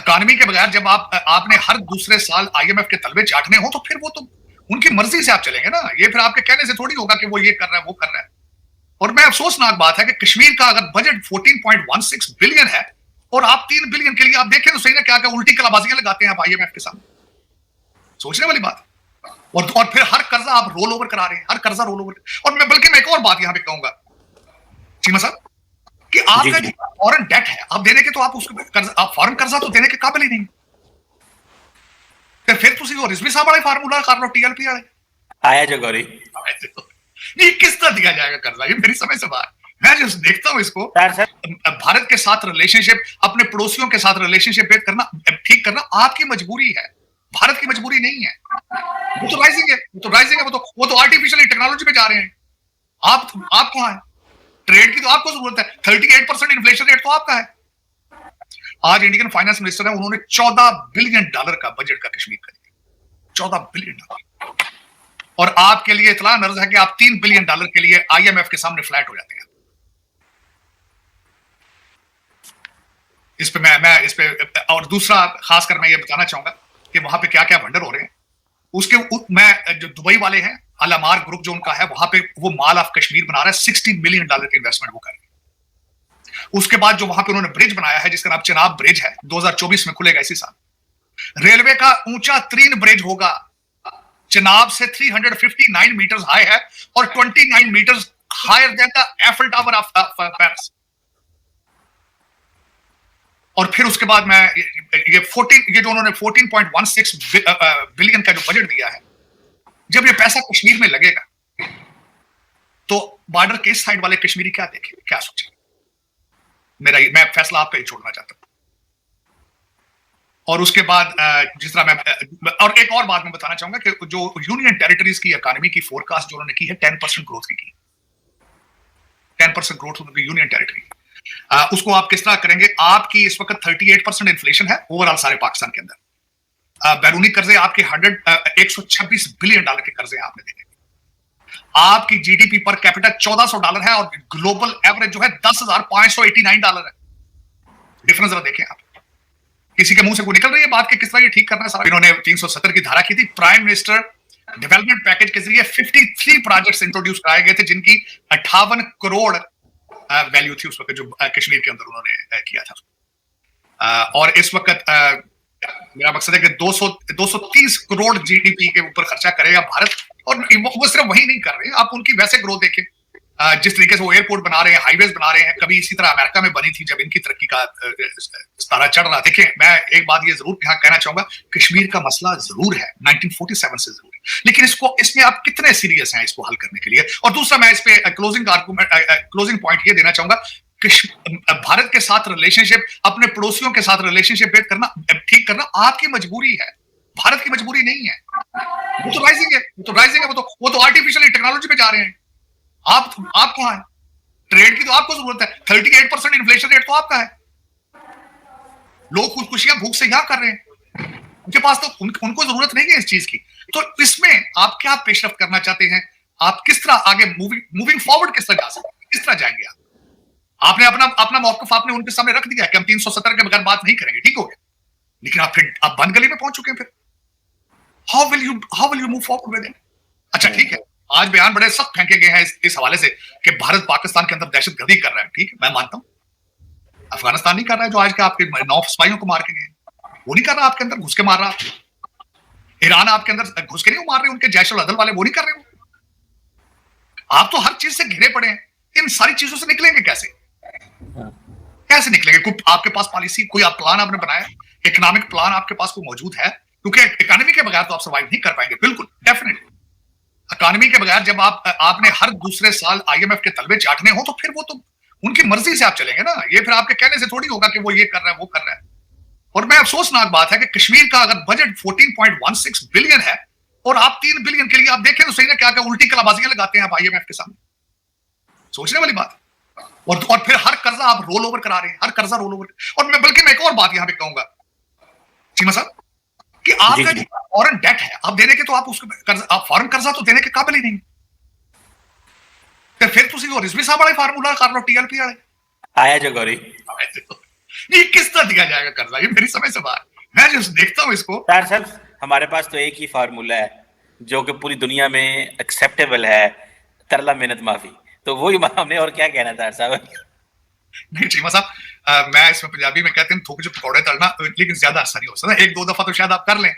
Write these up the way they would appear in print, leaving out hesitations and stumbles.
Economy के बगैर जब आपने हर दूसरे साल आईएमएफ के तलबे चाटने हो तो फिर वो तो उनकी मर्जी से आप चलेंगे ना। ये फिर आपके कहने से थोड़ी होगा कि वो ये कर रहा है वो कर रहा है। और मैं अफसोसनाक बात है कि कश्मीर का अगर बजट 14.16 बिलियन है और आप 3 बिलियन के लिए आप देखें तो सही ना क्या क्या उल्टी कलाबाजियां लगाते हैं आप आईएमएफ के सामने। सोचने वाली बात। और फिर हर कर्जा आप रोल ओवर करा रहे हैं, हर कर्जा रोल ओवर। और मैं बल्कि मैं एक और बात यहां पे कहूंगा चीमा साहब कि आपका जो फॉरेन डेट है आप देने के तो आप उसको आप फॉरेन कर्जा तो देने के काबिल ही नहीं। फिर ਤੁਸੀਂ ਉਹ ਰਿਜ਼ਵੀ ਸਾਹਿਬ ਵਾਲਾ फार्मूला कर लो टीएलपी वाले आया जो गौरी ये किस तरह दिया जाएगा कर्जा, ये मेरी समझ से बाहर। मैं जो देखता हूँ इसको भारत के साथ रिलेशनशिप, अपने पड़ोसियों के साथ रिलेशनशिप करना, ठीक करना आपकी मजबूरी है, भारत की मजबूरी नहीं है। वो तो राइजिंग है, वो तो राइजिंग है, वो तो आर्टिफिशियल टेक्नोलॉजी पे जा रहे हैं। आप कहाँ है? ट्रेड की तो आपको जरूरत है, 38% इन्फ्लेशन रेट तो आपका है। आज इंडियन फाइनेंस मिनिस्टर है, उन्होंने $14 बिलियन का बजट का कश्मीर का दिया, $14 बिलियन। और आपके लिए इतना नर्ज है कि आप $3 बिलियन के लिए आईएमएफ के सामने फ्लैट हो जाते हैं। इस पे मैं इस पे और दूसरा खासकर मैं ये बताना चाहूंगा कि वहां पे क्या क्या वंडर हो रहे हैं। उसके मैं जो दुबई वाले हैं, अलामार ग्रुप जो उनका है, वहां पे वो मॉल ऑफ कश्मीर बना रहा है, $60 मिलियन की इन्वेस्टमेंट वो कर रहे हैं। उसके बाद जो वहां पे उन्होंने ब्रिज बनाया है जिसका नाम चिनाब ब्रिज है, 2024 में खुलेगा इसी साल। रेलवे का ऊंचा 3 ब्रिज होगा, चिनाब से 359 मीटर हाई है और 29 metre higher than the Eiffel Tower of Paris. और फिर उसके बाद मैं ये जो उन्होंने 14.16 बिलियन का जो बजट दिया है, जब ये पैसा कश्मीर में लगेगा तो बॉर्डर के इस साइड वाले कश्मीरी क्या देखेंगे, क्या सोचेंगे? मैं फैसला आप पे ही छोड़ना चाहता हूं। और उसके बाद जिस तरह मैं और एक और बात मैं बताना चाहूंगा कि जो यूनियन टेरिटरीज की इकोनॉमी की फोरकास्ट जो उन्होंने की है 10% ग्रोथ की 10% ग्रोथ उनकी यूनियन टेरिटरी, उसको आप किस तरह करेंगे? आपकी इस वक्त 38% इन्फ्लेशन है ओवरऑल सारे पाकिस्तान के अंदर। बैरूनी कर्जे आपके 126 बिलियन के कर्जे आपने देने। आपकी जीडीपी पर कैपिटा $1400 है और ग्लोबल एवरेज जो है $10,589 है। डिफरेंस जरा देखें आप। किसी के मुंह से कोई निकल रही है बात कि किस तरह ये ठीक करना है सारा। इन्होंने 370 की धारा की थी। प्राइम मिनिस्टर डेवलपमेंट पैकेज के जरिए 53 प्रोजेक्ट्स इंट्रोड्यूस कराए गए थे जिनकी 58 करोड़ वैल्यू थी उस वक्त जो कश्मीर के अंदर उन्होंने किया था। और इस वक्त मेरा मकसद है कि 230 करोड़ जीडीपी के ऊपर खर्चा करेगा भारत। और वो सिर्फ वही नहीं कर रहे, आप उनकी वैसे ग्रोथ देखें, जिस तरीके से वो एयरपोर्ट बना रहे हैं, हाईवेज बना रहे हैं, कभी इसी तरह अमेरिका में बनी थी जब इनकी तरक्की का सितारा चढ़ रहा। देखिए मैं एक बात ये जरूर यहाँ कहना चाहूंगा, कश्मीर का मसला जरूर है 1947 से जरूर है, लेकिन इसमें आप कितने सीरियस हैं इसको हल करने के लिए? और दूसरा मैं इस पे क्लोजिंग पॉइंट ये देना चाहूंगा, भारत के साथ रिलेशनशिप, अपने पड़ोसियों के साथ रिलेशनशिप ठीक करना आपकी मजबूरी है, भारत की मजबूरी नहीं है। वो तो राइजिंग है, वो तो आर्टिफिशियल टेक्नोलॉजी पे जा रहे हैं। आप कहां है? ट्रेड की तो आपको जरूरत है, 38% इन्फ्लेशन रेट तो आपका है। लोग खुदकुशियां भूख से यहां कर रहे हैं, उनके पास तो उनको जरूरत नहीं है इस चीज की। तो इसमें आप क्या पेशरफ करना चाहते हैं? आप किस तरह आगे मूविंग फॉरवर्ड किस तरह जा सकते हैं, किस तरह जाएंगे आप? आपने अपना मौकफ आपने उनके सामने रख दिया कि हम 370 के बगैर बात नहीं करेंगे, ठीक हो गया, लेकिन आप बंद गली में पहुंच चुके हैं। फिर how will you move forward with it? अच्छा ठीक है, आज बयान बड़े सख्त फेंके गए हैं इस हवाले से कि भारत पाकिस्तान के अंदर दहशतगर्दी कर रहा है, ठीक है, मैं मानता हूं। अफगानिस्तान नहीं कर रहा है जो आज के आपके 9 सिपाहियों को मार के गए, वो नहीं कर रहा, आपके अंदर घुस के मार रहा। ईरान आपके अंदर घुस के नहीं मार रहे, उनके जैश और अदल वाले वो नहीं कर रहे। आप तो हर चीज से घिरे पड़े हैं, इन सारी चीजों से निकलेंगे कैसे? कैसे निकलेंगे? आपके पास पॉलिसी, कोई आप प्लान आपने बनाया, इकोनॉमिक प्लान आपके पास कोई मौजूद है? क्योंकि इकोनॉमी के बगैर तो आप सर्वाइव नहीं कर पाएंगे, बिल्कुल डेफिनेटली। इकोनॉमी के बगैर जब आपने हर दूसरे साल आईएमएफ के तलबे चाटने हो तो फिर वो तो उनकी मर्जी से आप चलेंगे ना। ये फिर आपके कहने से थोड़ी होगा कि वो ये कर रहा है वो कर रहा है। और मैं अफसोसनाक बात है कि कश्मीर का अगर बजट 14.16 बिलियन है और आप 3 बिलियन के लिए आप देखें तो सही ना क्या क्या उल्टी कलाबाजियां लगाते हैं आप आईएमएफ के सामने। सोचने वाली बात। और फिर हर कर्जा आप रोल ओवर करा रहे हैं, हर कर्जा रोल ओवर। और मैं बल्कि मैं एक और बात यहां पे कहूंगा चीमा साहब कि आपका जो फॉरेन डेट है आप देने के तो आप फॉरेन कर्जा तो देने के काबिल ही नहीं। फिर ਤੁਸੀਂ ਉਹ ਰਿਜ਼ਵੀ ਸਾਹਿਬ ਵਾਲਾ फार्मूला कर लो टीएलपी वाले आया जो गौरी ये किस तरह दिया जाएगा कर्जा, ये मेरी समझ से बाहर। मैं जो देखता हूँ इसको सर, हमारे पास तो एक ही फार्मूला है जो कि पूरी दुनिया में एक्सेप्टेबल है, तरला मेहनत माफी। तो वही हमने और क्या कहना था साहब। नहीं चीमा साहब, मैं इसमें पंजाबी में कहते हैं थोक जो पकौड़े तलना, लेकिन ज्यादा असर नहीं हो सकता। एक दो दफा तो शायद आप कर लें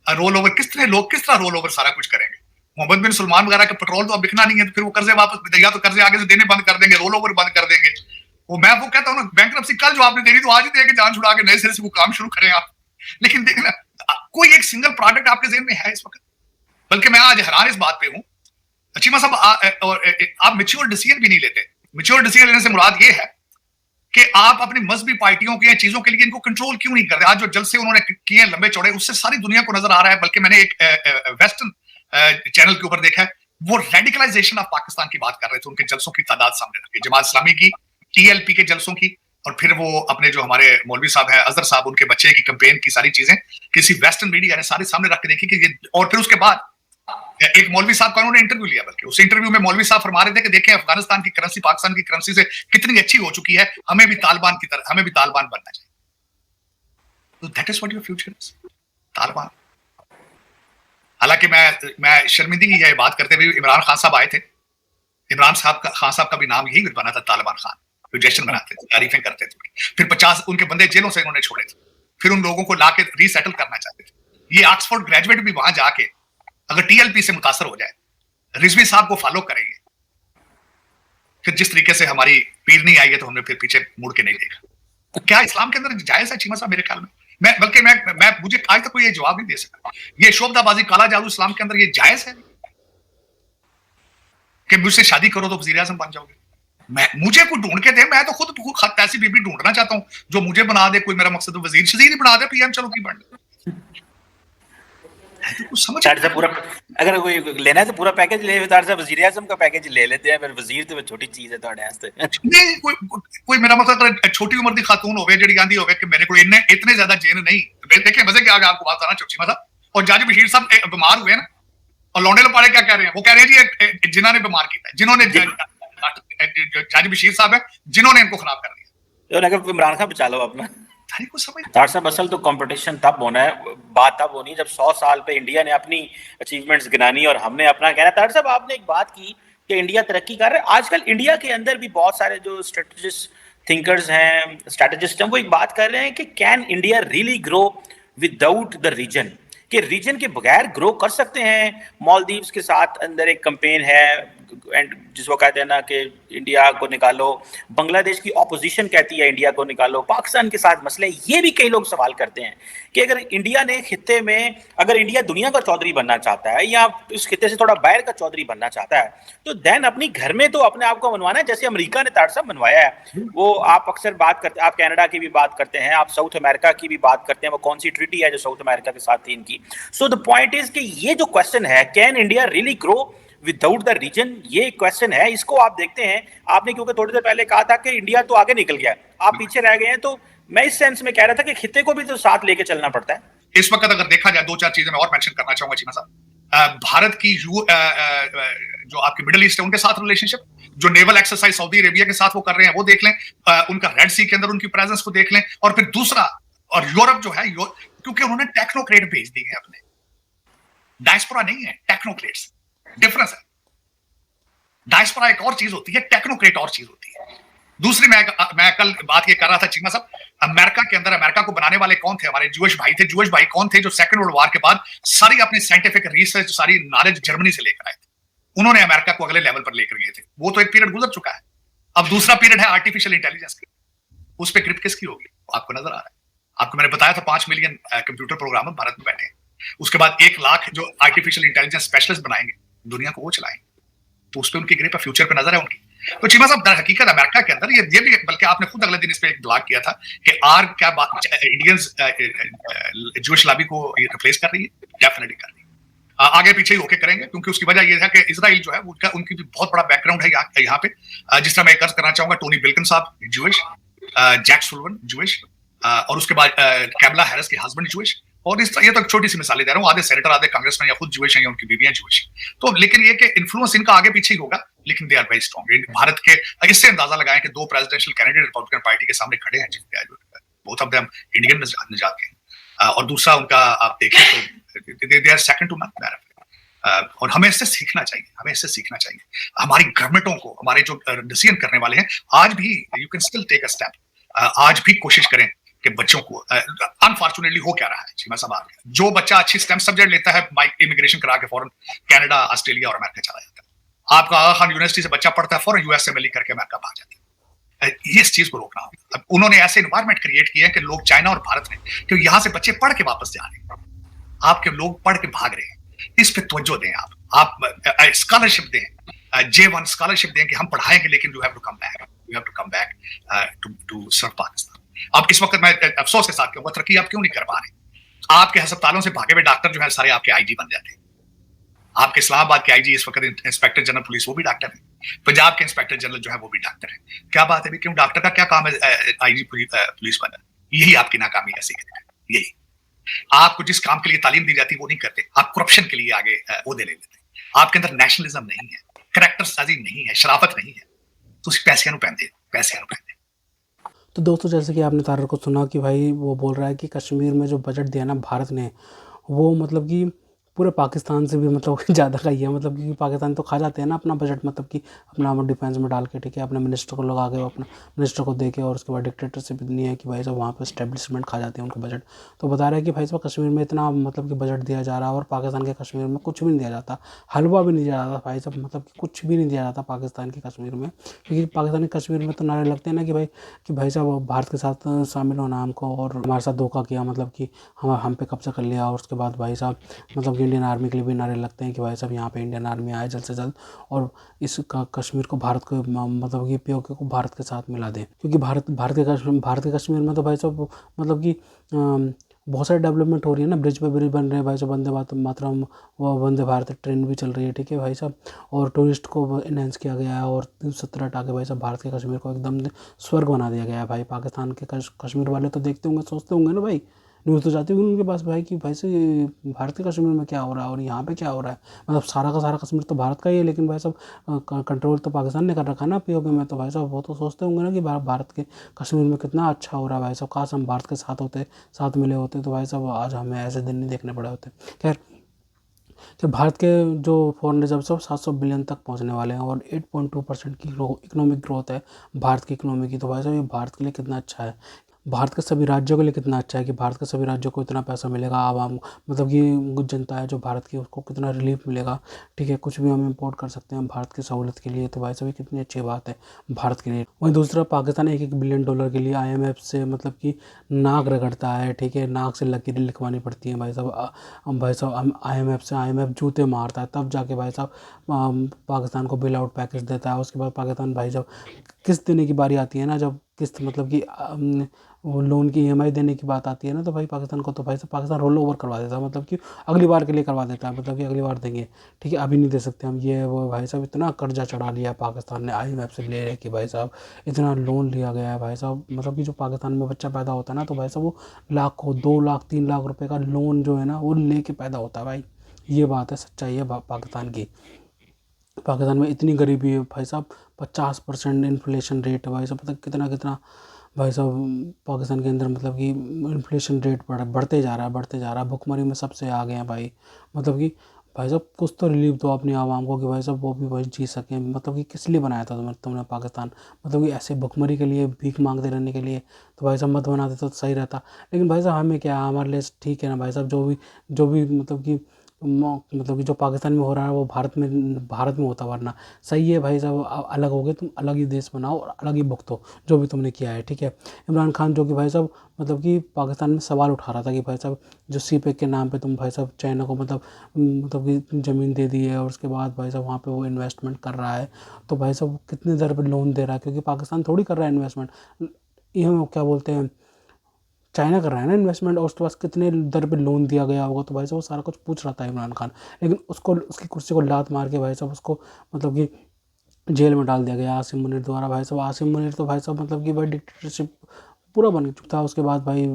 रोल ओवर। किस तरह रोल ओवर सारा कुछ करेंगे? मोहम्मद बिन सलमान वगैरह का पेट्रोल तो अब बिकना नहीं है, तो फिर वो कर्जे वापस, या तो कर्जे आगे से देने बंद कर देंगे, रोल ओवर बंद कर देंगे। मैं कहता हूँ ना, बैंकरप्सी कल जो आपने देनी तो आज ही दे के जान छुड़ा के नए सिरे से वो काम शुरू करें आप। लेकिन देखना, कोई एक सिंगल प्रोडक्ट आपके जेहन में है इस वक्त? बल्कि मैं आज हैरान इस बात पे हूँ चीमा साहब, आप मेच्योर डिसीजन भी नहीं लेते। मेच्योर डिसीजन लेने से मुराद ये है कि आप अपनी मजहबी पार्टियों की चीजों के लिए इनको कंट्रोल क्यों नहीं करते? आज जो जलसे उन्होंने किए लंबे चौड़े, उससे सारी दुनिया को नजर आ रहा है। बल्कि मैंने एक वेस्टर्न चैनल के ऊपर देखा है, वो रेडिकलाइजेशन ऑफ पाकिस्तान की बात कर रहे थे, उनके जलसों की तादाद सामने रखी, जमात इस्लामी की, टीएलपी के जलसों की, और फिर वो अपने जो हमारे मौलवी साहब है अजहर साहब, उनके बच्चे की कैंपेन की सारी चीजें किसी वेस्टर्न मीडिया ने सारे सामने रख के देखी कि ये। और फिर उसके बाद एक मौलवी साहब का उन्होंने इंटरव्यू लिया, बल्कि उस इंटरव्यू में मौलवी साहब फरमा रहे थे कि देखें अफगानिस्तान की करेंसी पाकिस्तान की करेंसी से कितनी अच्छी हो चुकी है, हमें भी तालिबान की तरह, हमें भी तालिबान बनना चाहिए। तो that is what your future is, Taliban. हालांकि मैं शर्मिंदगी ये बात करते हुए, इमरान खान साहब आए थे, इमरान खान साहब का भी नाम यही बना था तालिबान खान, जो जश्न मनाते थे, तारीफें करते थे। फिर 50 उनके बंदे जेलों से उन्होंने छोड़े थे, फिर उन लोगों को लाके रीसेटल करना चाहते थे। ये ऑक्सफोर्ड ग्रेजुएट भी वहां जाके अगर टीएलपी से मुतासर हो जाए, रिजवी साहब को फॉलो करेंगे, फिर जिस तरीके से हमारी पीर नहीं आई है तो हमने फिर पीछे मुड़ के नहीं देखा। क्या इस्लाम के अंदर जायज है चीमा साहब? मेरे ख्याल में मैं मुझे आज तक कोई ये जवाब नहीं दे सका। ये शोभदाबाजी, काला जादू इस्लाम के अंदर ये जायज है कि मुझसे शादी करो तो वजीर आजम बन जाओगे? मुझे कोई ढूंढ के दे, मैं तो खुद ऐसी बीबी ढूंढना चाहता हूँ जो मुझे बना दे। कोई मेरा मकसद वजीर शजीर ही बना दे, पीएम चलो की बन तो समझ। पूरा अगर कोई लेना है तो पूरा पैकेज ले, वजीर आजम का पैकेज ले लेते हैं, फिर वजीर तो छोटी चीज है ਤੁਹਾਡੇ वास्ते। नहीं, कोई मेरा मतलब छोटी उम्र की खातून होवे जेडी आंदी होवे कि मेरे को इतने ज्यादा जेन नहीं। देखिए मजे क्या आपको बात बताना चौची मतलब, और जज बशीर साहब बीमार हुए ना, और लौंडे लपाड़े क्या कह रहे हैं? वो कह रहे हैं जी जिन्होंने बीमार किया, जिन्होंने जज बशीर साहब है जिन्होंने इनको खराब कर दिया। इमरान खान बचा लो अपना। असल तो कंपटीशन तब होना है, बात तब होनी है जब 100 साल पे इंडिया ने अपनी अचीवमेंट्स गिनानी और हमने अपना कहना। तार साहब आपने एक बात की कि इंडिया तरक्की कर रहा है। आजकल इंडिया के अंदर भी बहुत सारे जो स्ट्रेटेजिस्ट थिंकर्स हैं, स्ट्रेटेजिस्ट हैं, वो एक बात कर रहे हैं कि can India really grow without the region, कि रीजन के बगैर ग्रो कर सकते हैं। मालदीव्स के साथ अंदर एक कैंपेन है एंड जिसको कहते हैं ना कि इंडिया को निकालो, बांग्लादेश की ऑपोजिशन कहती है इंडिया को निकालो, पाकिस्तान के साथ मसले। ये भी कई लोग सवाल करते हैं कि अगर इंडिया ने खित्ते में, अगर इंडिया दुनिया का चौधरी बनना चाहता है या इस खित्ते से थोड़ा बाहर का चौधरी बनना चाहता है, तो देन अपनी घर में तो अपने आप को बनवाना है, जैसे अमेरिका ने तार साहब बनवाया है। वो आप अक्सर बात करते हैं, आप कनाडा की भी बात करते हैं, आप साउथ अमेरिका की भी बात करते हैं, वो कौन सी ट्रीटी है जो साउथ अमेरिका के साथ थी इनकी। सो द पॉइंट इज कि ये जो क्वेश्चन है, can India really grow without the region, ये क्वेश्चन है। इसको आप देखते हैं, आपने क्योंकि थोड़ी देर पहले कहा था कि इंडिया तो आगे निकल गया, आप पीछे रह गए हैं, तो मैं इस सेंस में कह रहा था कि खित्ते को भी तो साथ लेके चलना पड़ता है। इस वक्त अगर देखा जाए, दो चार चीजें मैं और मेंशन करना चाहूंगा चीमा साहब। भारत की जो आपके मिडिल ईस्ट है उनके साथ रिलेशनशिप, जो नेवल एक्सरसाइज सऊदी अरेबिया के साथ वो कर रहे हैं, वो देख लें। उनका रेड सी के अंदर उनकी प्रेजेंस को देख लें। और फिर दूसरा, और यूरोप जो है, क्योंकि उन्होंने टेक्नोक्रेट भेज दिए हैं अपने, डायस्पोरा नहीं है, टेक्नोक्रेट्स। डिफरेंस है, डायस्पोरा एक और चीज होती है, टेक्नोक्रेट और चीज होती है। दूसरी मैं कल बात ये कर रहा था चीमा साहब, अमेरिका के अंदर अमेरिका को बनाने वाले कौन थे? हमारे जूश भाई थे। जूश भाई कौन थे? जो सेकंड वर्ल्ड वॉर के बाद सारी अपनी साइंटिफिक रिसर्च, सारी नॉलेज जर्मनी से लेकर आए थे। उन्होंने अमेरिका को अगले लेवल पर लेकर गए थे। वो तो एक पीरियड गुजर चुका है, अब दूसरा पीरियड है आर्टिफिशियल इंटेलिजेंस की। उस पर ग्रिप किसकी होगी आपको नजर आ रहा है? आपको मैंने बताया था 5 मिलियन कंप्यूटर प्रोग्रामर भारत में बैठे हैं। उसके बाद 1 लाख जो आर्टिफिशियल इंटेलिजेंस स्पेशलिस्ट बनाएंगे दुनिया को, वो चलाएंगे। तो उस पर उनकी ग्रिप है, फ्यूचर पे नजर है उनकी। तो चीमा साहब, दर हकीकत अमेरिका के अंदर ये भी, बल्कि आपने खुद अगले दिन इस पे एक ब्लॉग किया था कि क्या बात इंडियंस जूश लॉबी को ये रिप्लेस कर रही है? डेफिनेटली कर रही है। आगे पीछे ही होके करेंगे, क्योंकि उसकी वजह यह है कि इजराइल जो है उनकी भी बहुत बड़ा बैकग्राउंड है यहाँ पे। जिस तरह मैं कर्ज करना चाहूंगा, टोनी बिल्किन साहब जूश, जैक सुलिवन जूश, और उसके बाद कैमला हैरिस के हस्बैंड जूश। और इस तरह, ये तो छोटी सी मिसालें दे रहा हूँ, आधे सेनेटर, आधे कांग्रेसमैन या खुद जूश हैं या उनकी बीवियां जूश। तो लेकिन ये कि इन्फ्लुएंस इनका आगे पीछे ही होगा। लेकिन they are very strong. Bharat के इससे अंदाजा लगाएं कि 2 प्रेसिडेंशियल कैंडिडेट रिपब्लिकन पार्टी के सामने खड़े हैं, बोथ ऑफ देम इंडियन निजात के, और दूसरा उनका आप देखें तो they are second to none. और हमें इससे सीखना चाहिए, हमें इससे सीखना चाहिए। हमारी गवर्नमेंटों को, हमारे जो डिसीजन करने वाले हैं, आज भी you can still take a step, आज भी कोशिश करें कि बच्चों को, अनफॉर्चुनेटली हो क्या रहा है जी, मैं सब आ गया, जो बच्चा अच्छी स्टेम सब्जेक्ट लेता है इमिग्रेशन करा के फौरन कनाडा, ऑस्ट्रेलिया और अमेरिका चला जाता है। आपका आगा खान यूनिवर्सिटी से बच्चा पढ़ता है, फौरन यूएसएमएलई करके अमेरिका भाग जाता है। ये इस चीज को रोकना होगा। अब उन्होंने ऐसे एनवायरमेंट क्रिएट किया है कि लोग, चाइना और भारत ने, क्योंकि यहां से बच्चे पढ़ के वापस जा रहे हैं, आपके लोग पढ़ के भाग रहे हैं, इस पे तवज्जो दें। आप स्कॉलरशिप दें, J1 स्कॉलरशिप दें कि हम पढ़ाएंगे, लेकिन you have to come back, you have to come back to serve Pakistan. अब इस वक्त मैं अफसोस के साथ कहूंगा, तरक्की आप क्यों नहीं कर पा रहे? आपके अस्पतालों से भागे हुए डॉक्टर जो है सारे आपके आईजी बन जाते हैं। आपके इस्लामाबाद के आईजी इस वक्त इंस्पेक्टर जनरल पुलिस, वो भी डॉक्टर है। पंजाब के इंस्पेक्टर जनरल जो है वो भी डॉक्टर है। क्या बात है, क्यों? डॉक्टर का क्या काम है आईजी पुलिस बना? यही आपकी नाकामी का सीक्रेट है। यही आपको जिस काम के लिए तालीम दी जाती है वो नहीं करते, आप करप्शन के लिए आगे वो दे लेते हैं। आपके अंदर नेशनलिज्म नहीं है, करैक्टर साजी नहीं है, शराफत नहीं है, तो उस पैसे पैसे। तो दोस्तों, जैसे कि आपने तारर को सुना कि भाई वो बोल रहा है कि कश्मीर में जो बजट दिया ना भारत ने, वो मतलब कि पूरे पाकिस्तान से भी मतलब ज़्यादा का ही है। मतलब कि पाकिस्तान तो खा जाते हैं ना अपना बजट, मतलब कि अपना डिफेंस में डाल के, ठीक है, अपने मिनिस्टर को लगा के, अपना मिनिस्टर को दे के, और उसके बाद डिक्टेटरशिप इतनी है कि भाई साहब वहाँ पर स्टैब्लिशमेंट खा जाते हैं उनका बजट। तो बता रहा है कि भाई साहब कश्मीर में इतना मतलब कि बजट दिया जा रहा है, और पाकिस्तान के कश्मीर में कुछ भी नहीं दिया जाता, हलवा भी नहीं दिया जाता भाई साहब, मतलब कि कुछ भी नहीं दिया जाता पाकिस्तान के कश्मीर में। क्योंकि पाकिस्तान के कश्मीर में तो नारे लगते हैं ना कि भाई साहब भारत के साथ शामिल होना हमको, और हमारे साथ धोखा किया, मतलब कि हम पे कब्जा कर लिया। और उसके बाद भाई साहब मतलब कि इंडियन आर्मी के लिए भी नारे लगते हैं कि भाई साहब यहाँ पे इंडियन आर्मी आए जल्द से जल्द, और इस कश्मीर को भारत को मतलब कि पीओके को भारत के साथ मिला दें। क्योंकि भारत के कश्मीर में तो भाई साहब मतलब कि बहुत सारी डेवलपमेंट हो रही है ना, ब्रिज पे ब्रिज बन रहे हैं भाई साहब, वंदे मातरम, वो वंदे भारत ट्रेन भी चल रही है, ठीक है भाई साहब, और टूरिस्ट को इनहेंस किया गया है, और 17 टाके भाई साहब भारत के कश्मीर को एकदम स्वर्ग बना दिया गया है भाई। पाकिस्तान के कश्मीर वाले तो देखते होंगे, सोचते होंगे ना भाई, न्यूज़ तो जाती होगी उनके पास भाई कि भाई से भारत के कश्मीर में क्या हो रहा है और यहाँ पे क्या हो रहा है। मतलब सारा का सारा कश्मीर तो भारत का ही है, लेकिन भाई साहब कंट्रोल तो पाकिस्तान ने कर रखा है ना पीओके में। तो भाई साहब वो तो सोचते होंगे ना कि भारत के कश्मीर में कितना अच्छा हो रहा है भाई साहब, काश हम भारत के साथ मिले होते, तो भाई साहब आज हमें ऐसे दिन नहीं देखने पड़े होते। खैर, तो भारत के जो फॉरेन रिजर्व 700 बिलियन तक पहुंचने वाले हैं, और 8.2% की इकोनॉमिक ग्रोथ है भारत की इकोनॉमी की। तो भाई साहब ये भारत के लिए कितना अच्छा है, भारत के सभी राज्यों के लिए कितना अच्छा है कि भारत के सभी राज्यों को इतना पैसा मिलेगा। आवाम मतलब कि जनता है जो भारत की, उसको कितना रिलीफ मिलेगा, ठीक है, कुछ भी हम इंपोर्ट कर सकते हैं भारत की सहूलत के लिए। तो भाई साहब कितनी अच्छी बात है भारत के लिए। वहीं दूसरा, पाकिस्तान $1 बिलियन के लिए IMF से मतलब कि नाक रगड़ता है, ठीक है, नाक से लकीरें लिखवानी पड़ती हैं भाई साहब। भाई साहब IMF जूते मारता है, तब जाके भाई साहब पाकिस्तान को बेल आउट पैकेज देता है। उसके बाद पाकिस्तान भाई साहब किस्त देने की बारी आती है ना, जब किस्त मतलब कि वो लोन की EMI देने की बात आती है ना, तो भाई पाकिस्तान को तो भाई साहब पाकिस्तान रोल ओवर करवा देता है, मतलब कि अगली बार के लिए करवा देता है, मतलब कि अगली बार देंगे, ठीक है, अभी नहीं दे सकते हम, ये वो। भाई साहब इतना कर्जा चढ़ा लिया है पाकिस्तान ने IMF से ले रहे कि भाई साहब इतना लोन लिया गया है भाई साहब। मतलब कि जो पाकिस्तान में बच्चा पैदा होता है ना, तो भाई साहब वो लाखों 2 लाख 3 लाख रुपए का लोन जो है ना वो लेके पैदा होता है भाई। ये बात है, सच्चाई है पाकिस्तान की। पाकिस्तान में इतनी गरीबी है भाई साहब, 50% इन्फ्लेशन रेट है भाई साहब, पता कितना भाई साहब पाकिस्तान के अंदर मतलब कि इन्फ्लेशन रेट बढ़ते जा रहा है। भुखमरी में सबसे आगे हैं भाई। मतलब कि भाई साहब कुछ तो रिलीफ दो अपनी आवाम को कि भाई साहब वो भी भाई जी सकें। मतलब कि किस लिए बनाया था तुमने पाकिस्तान? मतलब कि ऐसे भुखमरी के लिए, भीख मांगते रहने के लिए? तो भाई साहब मत बनाते तो सही रहता। लेकिन भाई साहब हमें क्या, हमारे लिए ठीक है ना भाई साहब, जो भी मतलब कि जो पाकिस्तान में हो रहा है वो भारत में होता, वरना सही है भाई साहब। अलग हो गए तुम, अलग ही देश बनाओ और अलग ही भुगतो जो भी तुमने किया है, ठीक है। इमरान खान जो कि भाई साहब मतलब कि पाकिस्तान में सवाल उठा रहा था कि भाई साहब जो CPEC के नाम पे तुम भाई साहब चाइना को मतलब कि ज़मीन दे दी है, और उसके बाद भाई साहब वहाँ पे वो इन्वेस्टमेंट कर रहा है, तो भाई साहब कितने दर पर लोन दे रहा है, क्योंकि पाकिस्तान थोड़ी कर रहा है इन्वेस्टमेंट, ये क्या बोलते हैं, चाइना कर रहा है ना इन्वेस्टमेंट, और उसके पास कितने दर पे लोन दिया गया होगा। तो भाई साहब वो सारा कुछ पूछ रहा था इमरान खान, लेकिन उसको उसकी कुर्सी को लात मार के भाई साहब उसको मतलब कि जेल में डाल दिया गया आसिम मुनीर द्वारा। भाई साहब आसिम मुनीर तो भाई साहब मतलब कि भाई डिक्टेटरशिप पूरा बन चुका था। उसके बाद भाई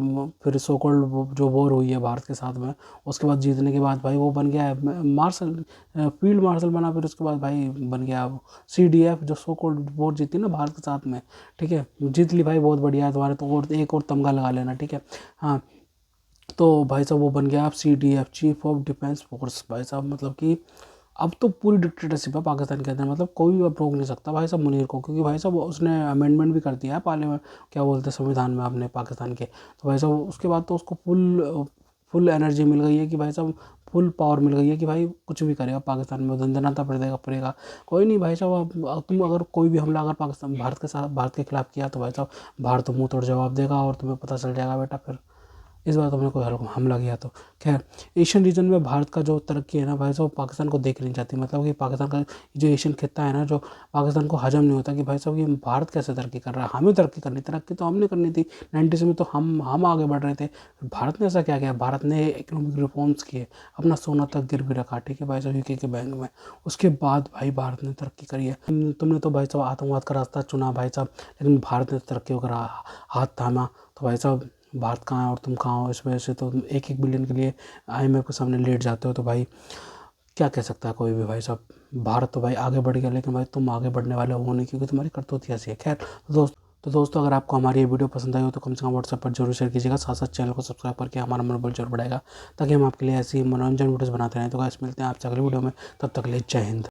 फिर सो कॉल्ड जो वॉर हुई है भारत के साथ में, उसके बाद जीतने के बाद भाई वो बन गया है मार्शल, फील्ड मार्शल बना। फिर उसके बाद भाई बन गया CDF, जो सो कॉल्ड वॉर जीती ना भारत के साथ में, ठीक है, जीत ली भाई, बहुत बढ़िया है तुम्हारे तो, और एक और तमगा लगा लेना, ठीक है। हाँ, तो भाई साहब वो बन गया आप CDF, chief of defence force. भाई साहब मतलब कि अब तो पूरी डिक्टेटरशिप है पाकिस्तान के अंदर, मतलब कोई भी अब रोक नहीं सकता भाई साहब मुनीर को, क्योंकि भाई साहब उसने अमेंडमेंट भी कर दिया है पार्लियामेंट, क्या बोलते हैं, संविधान में अपने पाकिस्तान के। तो भाई साहब उसके बाद तो उसको फुल एनर्जी मिल गई है कि भाई साहब फुल पावर मिल गई है कि भाई कुछ भी करेगा पाकिस्तान में, दंदनाता पड़ेगा। कोई नहीं भाई साहब, अब तुम अगर कोई भी हमला अगर पाकिस्तान भारत के खिलाफ किया तो भाई साहब भारत तो मुंह तोड़ जवाब देगा, और तुम्हें पता चल जाएगा बेटा फिर इस बार तुमने कोई हमला किया तो। खैर, एशियन रीजन में भारत का जो तरक्की है ना भाई साहब, पाकिस्तान को देख नहीं चाहती, मतलब कि पाकिस्तान का जो एशियन खित्ता है ना, जो पाकिस्तान को हजम नहीं होता कि भाई साहब ये भारत कैसे तरक्की कर रहा है, हमें तरक्की तो हमने करनी थी 90s में, तो हम आगे बढ़ रहे थे। भारत ने ऐसा क्या किया, भारत ने इकोनॉमिक रिफॉर्म्स किए, अपना सोना तक गिरवी रखा, ठीक है भाई साहब, UK के बैंक में। उसके बाद भाई भारत ने तरक्की करी है। तुमने तो भाई साहब आतंकवाद का रास्ता चुना भाई साहब, लेकिन भारत ने तरक्की का हाथ थामा। तो भाई साहब भारत कहाँ है और तुम कहाँ हो, इस वजह से तो 1-1 बिलियन के लिए IMF के सामने लेट जाते हो। तो भाई क्या कह सकता है कोई भी भाई साहब, भारत तो भाई आगे बढ़ गया, लेकिन भाई तुम आगे बढ़ने वाले हो नहीं, क्योंकि तुम्हारी करतूत ही ऐसी है। खैर तो दोस्तों अगर आपको हमारी ये वीडियो पसंद आई हो तो कम से कम WhatsApp पर जरूर शेयर कीजिएगा, साथ साथ चैनल को सब्सक्राइब करके हमारा मनोबल जरूर बढ़ाएगा, ताकि हम आपके लिए ऐसी मनोरंजन वीडियोज़ बनाते रहें। तो गाइस मिलते हैं आपसे अगली वीडियो में, तब तक के लिए जय हिंद।